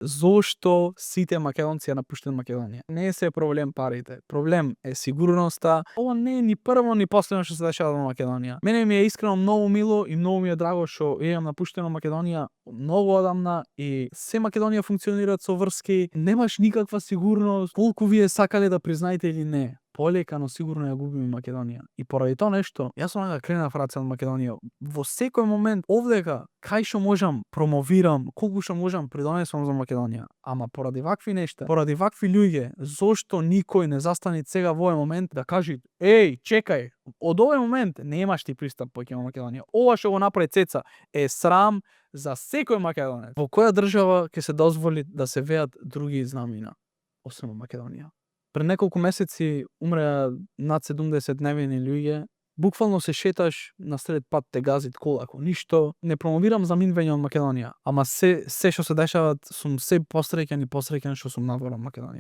зошто сите македонци ја напуштиле Македонија. Не се проблем парите, проблем е сигурноста. Ова не е ни прво ни последно што се дешава во Македонија. Мене ми е искрено многу мило и многу ми е драго што имам напуштено Македонија многу одамна и се Македонија функционираат со врски, немаш никаква сигурност, колку вие сакале да признаете или не. Полека, но сигурно ја губиме Македонија. И поради тоа нешто, јас сум да кренав раце од Македонија. Во секој момент овдека кај што можам промовирам, колку што можам придонесувам за Македонија. Ама поради вакви нешта, поради вакви луѓе, зошто никој не застани сега во овој момент да каже: "Еј, чекај, од овој момент немаш ти пристап поќе во Македонија. Ова што го направи Цеца е срам за секој македонец." Во која држава ќе се дозволи да се веат други знамина освен во Македонија? Пред неколку месеци умреа над 70 невини луѓе. Буквално се шеташ насред пат, те газит кола, ако ништо. Не промовирам заминување од Македонија, ама се што се дешават, сум се посреќен што сум надвор од Македонија.